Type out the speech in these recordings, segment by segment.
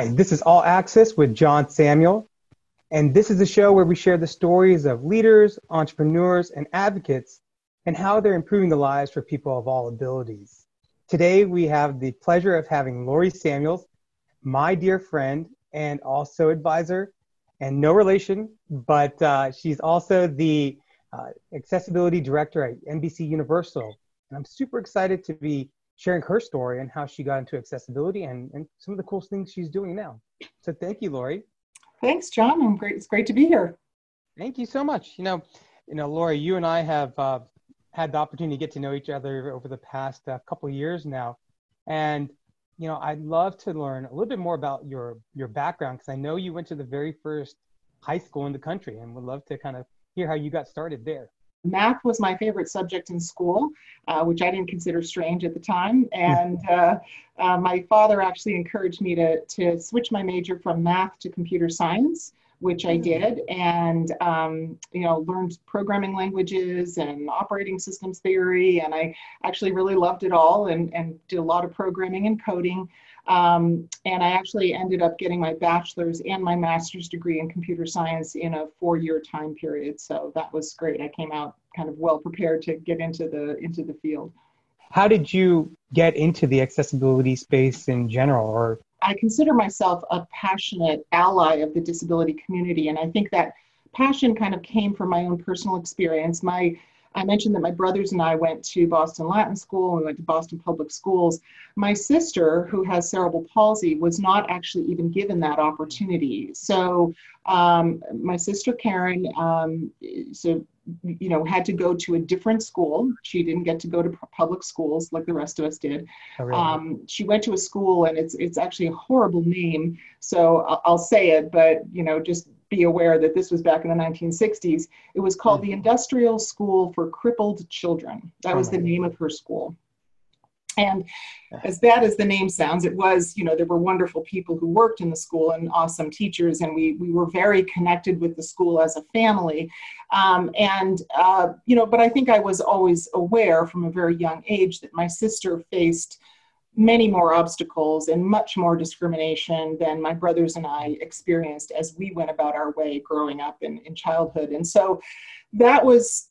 Hi, this is All Access with John Samuel, and this is a show where we share the stories of leaders, entrepreneurs, and advocates and how they're improving the lives for people of all abilities. Today, we have the pleasure of having Lori Samuels, my dear friend and also advisor, and no relation, but she's also the accessibility director at NBCUniversal. And I'm super excited to be sharing her story and how she got into accessibility and some of the cool things she's doing now. So thank you, Lori. Thanks, John. It's great to be here. Thank you so much. You know, Lori, you and I have had the opportunity to get to know each other over the past couple of years now. And, I'd love to learn a little bit more about your background, because I know you went to the very first high school in the country, and would love to kind of hear how you got started there. Math was my favorite subject in school, which I didn't consider strange at the time. And my father actually encouraged me to switch my major from math to computer science, which I did, and learned programming languages and operating systems theory. And I actually really loved it all and did a lot of programming and coding. And I actually ended up getting my bachelor's and my master's degree in computer science in a 4-year time period. So that was great. I came out kind of well prepared to get into the field. How did you get into the accessibility space in general? Or I consider myself a passionate ally of the disability community. And I think that passion kind of came from my own personal experience. I mentioned that my brothers and I went to Boston Latin School, and we went to Boston Public Schools. My sister, who has cerebral palsy, was not actually even given that opportunity. So my sister Karen, had to go to a different school. She didn't get to go to public schools like the rest of us did. Oh, really? She went to a school, and it's actually a horrible name. So I'll say it, but just be aware that this was back in the 1960s. It was called the Industrial School for Crippled Children. That was the name of her school. And as bad as the name sounds, it was, there were wonderful people who worked in the school and awesome teachers, and we were very connected with the school as a family. But I think I was always aware from a very young age that my sister faced many more obstacles and much more discrimination than my brothers and I experienced as we went about our way growing up in childhood. And so that was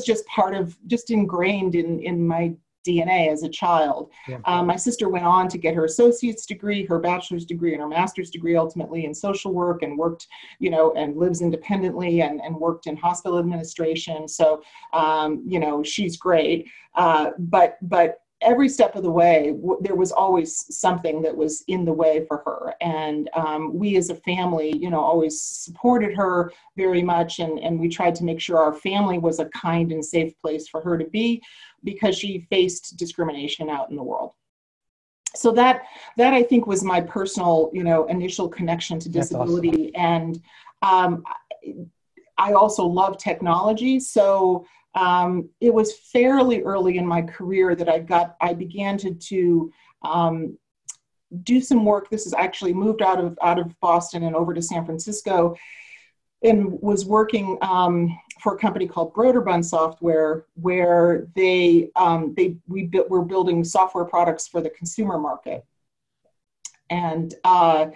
just ingrained in my DNA as a child. Yeah. My sister went on to get her associate's degree, her bachelor's degree, and her master's degree ultimately in social work, and worked, and lives independently and worked in hospital administration. So, she's great. But every step of the way, there was always something that was in the way for her. And we as a family, always supported her very much. And we tried to make sure our family was a kind and safe place for her to be, because she faced discrimination out in the world. So that I think was my personal, initial connection to disability. Awesome. And I also love technology. So it was fairly early in my career that I began to do some work. This is actually moved out of Boston and over to San Francisco, and was working for a company called Broderbund Software, where we're building software products for the consumer market. And I,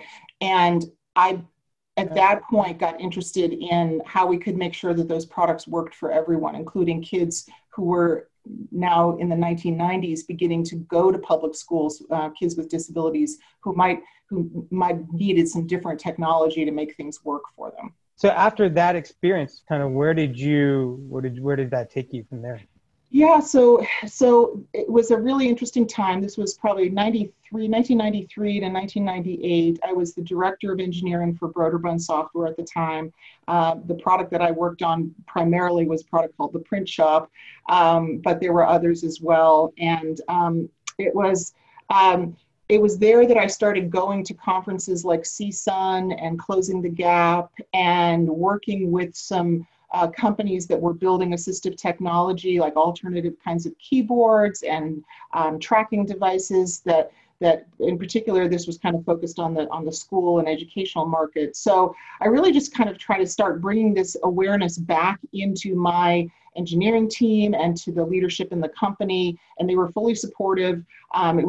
at that point, got interested in how we could make sure that those products worked for everyone, including kids who were now in the 1990s beginning to go to public schools, kids with disabilities who might needed some different technology to make things work for them. So after that experience, kind of where did that take you from there? Yeah, so it was a really interesting time. This was probably 1993 to 1998. I was the director of engineering for Broderbund Software at the time. The product that I worked on primarily was a product called the Print Shop, but there were others as well. And it was there that I started going to conferences like CSUN and Closing the Gap, and working with some companies that were building assistive technology, like alternative kinds of keyboards and tracking devices that that in particular, this was kind of focused on the school and educational market. So I really just kind of try to start bringing this awareness back into my engineering team and to the leadership in the company, and they were fully supportive. It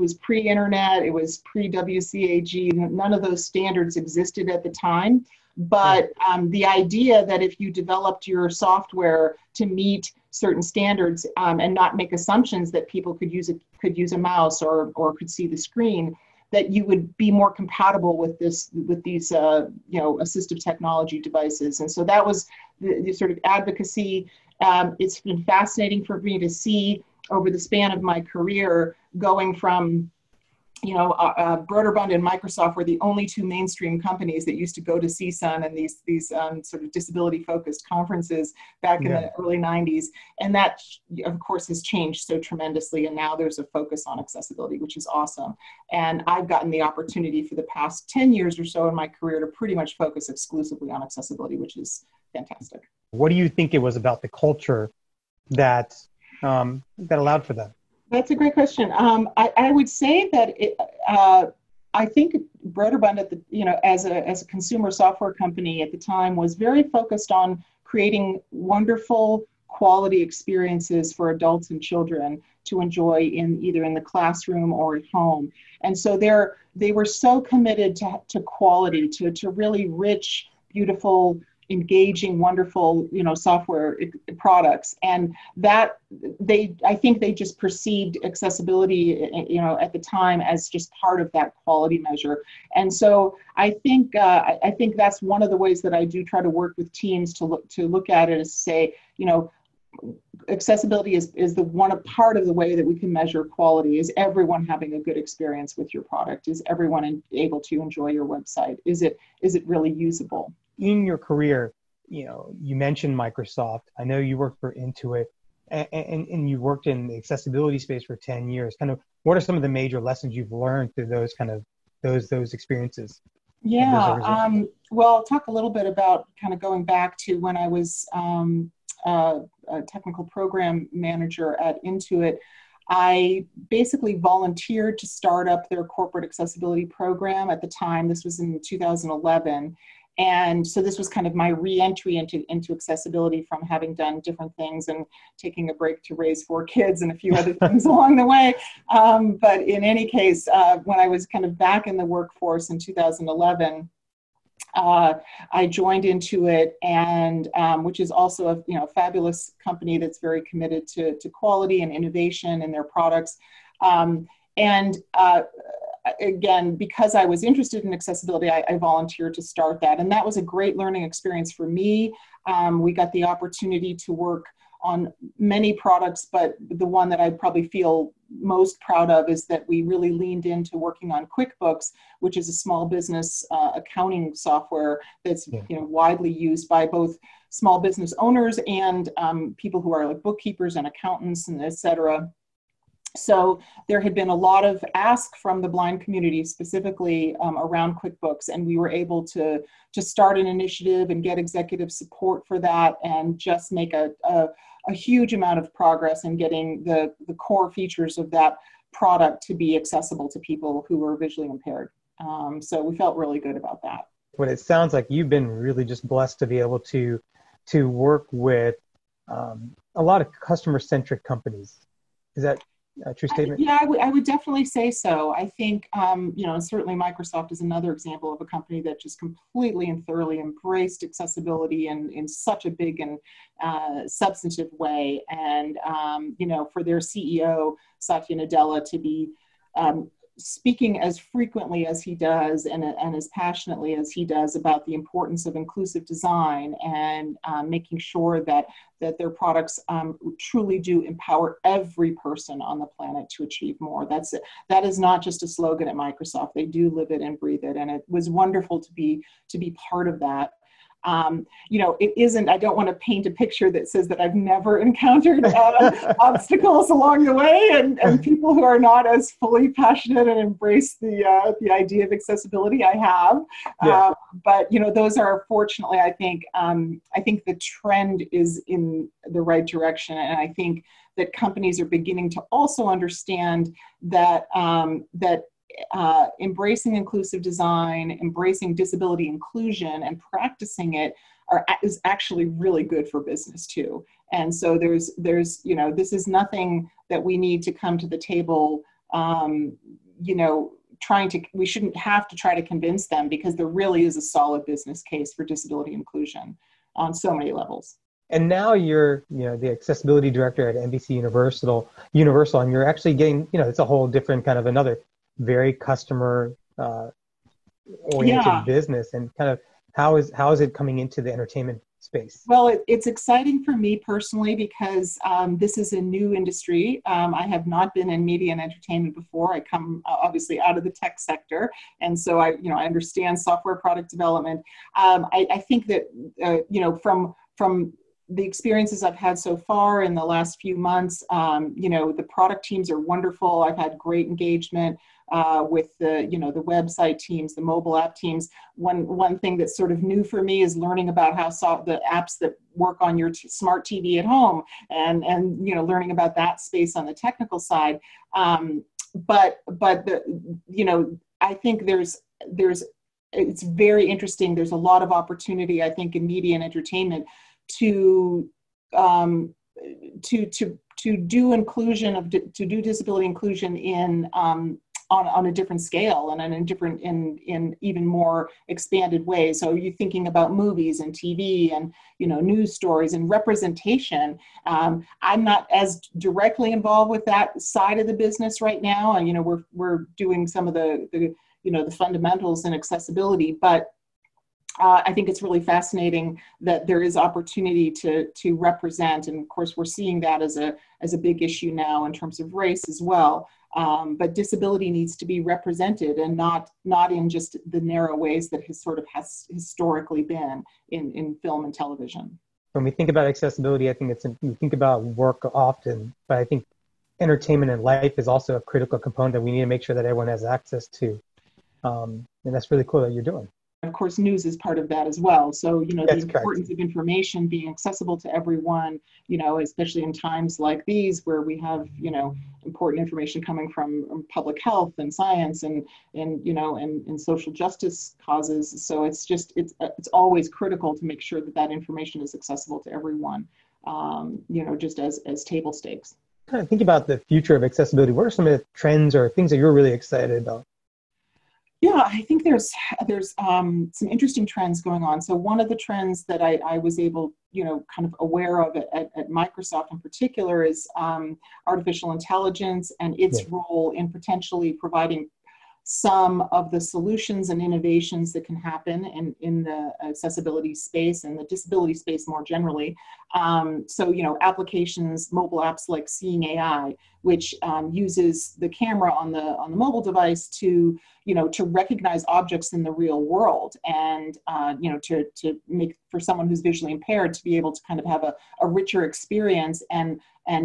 was pre-internet, it was pre-WCAG, none of those standards existed at the time. But the idea that if you developed your software to meet certain standards and not make assumptions that people could use a mouse or could see the screen, that you would be more compatible with these assistive technology devices. And so that was the sort of advocacy. It's been fascinating for me to see over the span of my career, going from Broderbund and Microsoft were the only two mainstream companies that used to go to CSUN and these sort of disability-focused conferences back in the early 90s. And that, of course, has changed so tremendously. And now there's a focus on accessibility, which is awesome. And I've gotten the opportunity for the past 10 years or so in my career to pretty much focus exclusively on accessibility, which is fantastic. What do you think it was about the culture that allowed for that? That's a great question. I would say that I think Broderbund as a consumer software company at the time was very focused on creating wonderful quality experiences for adults and children to enjoy either in the classroom or at home. And so they were so committed to quality, to really rich, beautiful, engaging, wonderful, software products. And that I think they just perceived accessibility, at the time as just part of that quality measure. And so I think that's one of the ways that I do try to work with teams to look at it, is to say, accessibility is a part of the way that we can measure quality. Is everyone having a good experience with your product? Is everyone able to enjoy your website? Is it really usable? In your career, you mentioned Microsoft. I know you worked for Intuit, and you worked in the accessibility space for 10 years. Kind of, what are some of the major lessons you've learned through those those experiences? Yeah. Well, I'll talk a little bit about kind of going back to when I was a technical program manager at Intuit. I basically volunteered to start up their corporate accessibility program at the time. This was in 2011. And so this was kind of my re-entry into accessibility from having done different things and taking a break to raise 4 kids and a few other things along the way. But in any case, when I was kind of back in the workforce in 2011, I joined Intuit, and which is also a fabulous company that's very committed to quality and innovation in their products. Again, because I was interested in accessibility, I volunteered to start that. And that was a great learning experience for me. We got the opportunity to work on many products, but the one that I probably feel most proud of is that we really leaned into working on Quickbooks, which is a small business accounting software that's widely used by both small business owners and people who are like bookkeepers and accountants and et cetera. So there had been a lot of ask from the blind community, specifically around Quickbooks, and we were able to start an initiative and get executive support for that, and just make a huge amount of progress in getting the core features of that product to be accessible to people who were visually impaired. So we felt really good about that. Well, it sounds like you've been really just blessed to be able to work with a lot of customer-centric companies. Is that a true statement? Yeah, I would definitely say so. I think, certainly Microsoft is another example of a company that just completely and thoroughly embraced accessibility in such a big and substantive way. And, for their CEO, Satya Nadella, to be speaking as frequently as he does and as passionately as he does about the importance of inclusive design and making sure that their products truly do empower every person on the planet to achieve more. That is not just a slogan at Microsoft. They do live it and breathe it, and it was wonderful to be part of that. It isn't, I don't want to paint a picture that says that I've never encountered obstacles along the way, and people who are not as fully passionate and embrace the idea of accessibility I have. Yeah. But those are, fortunately, I think the trend is in the right direction. And I think that companies are beginning to also understand that embracing inclusive design, embracing disability inclusion, and practicing it is actually really good for business too. And so there's this is nothing that we need to come to the table, we shouldn't have to try to convince them, because there really is a solid business case for disability inclusion on so many levels. And now you're, the accessibility director at NBC Universal, and you're actually getting, it's a whole different kind of another very customer oriented business. And kind of how is it coming into the entertainment space? Well, it's exciting for me personally, because this is a new industry. I have not been in media and entertainment before. I come obviously out of the tech sector, and so I understand software product development. I think that from the experiences I've had so far in the last few months, the product teams are wonderful. I've had great engagement with the website teams, the mobile app teams. One thing that's sort of new for me is learning about how the apps that work on your smart TV at home, and learning about that space on the technical side. But I think it's very interesting. There's a lot of opportunity, I think, in media and entertainment to do disability inclusion in on a different scale and in even more expanded ways. So you're thinking about movies and TV and news stories and representation. I'm not as directly involved with that side of the business right now, and we're doing some of the fundamentals in accessibility, but I think it's really fascinating that there is opportunity to represent, and of course we're seeing that as a big issue now in terms of race as well. But disability needs to be represented, and not in just the narrow ways that has historically been in film and television. When we think about accessibility, I think we think about work often, but I think entertainment and life is also a critical component that we need to make sure that everyone has access to. And that's really cool that you're doing. Of course, news is part of that as well. So, the importance correct. of information being accessible to everyone, especially in times like these where we have, important information coming from public health and science and social justice causes. So it's always critical to make sure that information is accessible to everyone, just as table stakes. Kind of think about the future of accessibility. What are some of the trends or things that you're really excited about? Yeah, I think there's some interesting trends going on. So one of the trends that I was able, kind of aware of at Microsoft in particular is artificial intelligence and its role in potentially providing some of the solutions and innovations that can happen in the accessibility space and the disability space more generally. So, applications, mobile apps like Seeing AI, which uses the camera on the mobile device to recognize objects in the real world, and to make, for someone who's visually impaired, to be able to kind of have a richer experience and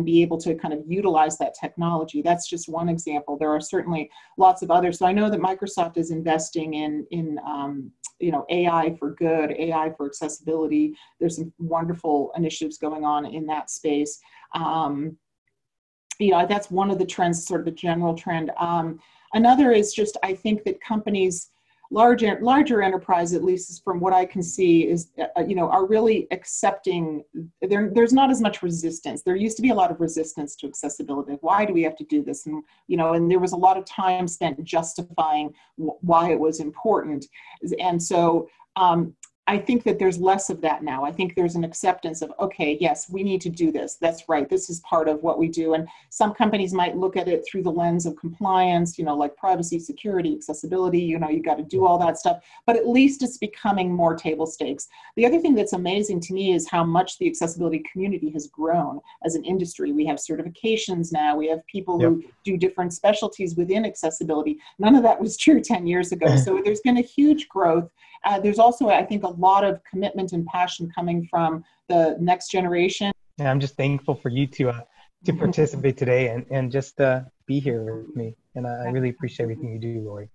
be able to kind of utilize that technology. That's just one example. There are certainly lots of others. So I know that Microsoft is investing in AI for good, AI for accessibility. There's some wonderful initiatives going on in that space. That's one of the trends, sort of a general trend. Another is just, I think that companies, larger enterprise, at least from what I can see, is are really accepting. There's not as much resistance. There used to be a lot of resistance to accessibility. Why do we have to do this? And and there was a lot of time spent justifying why it was important. And so I think that there's less of that now. I think there's an acceptance of, okay, yes, we need to do this. That's right. This is part of what we do. And some companies might look at it through the lens of compliance, like privacy, security, accessibility, you got to do all that stuff, but at least it's becoming more table stakes. The other thing that's amazing to me is how much the accessibility community has grown as an industry. We have certifications now. We have people who do different specialties within accessibility. None of that was true 10 years ago. So there's been a huge growth. there's also, I think, a lot of commitment and passion coming from the next generation. And I'm just thankful for you to participate today and just be here with me. And I really appreciate everything you do, Lori.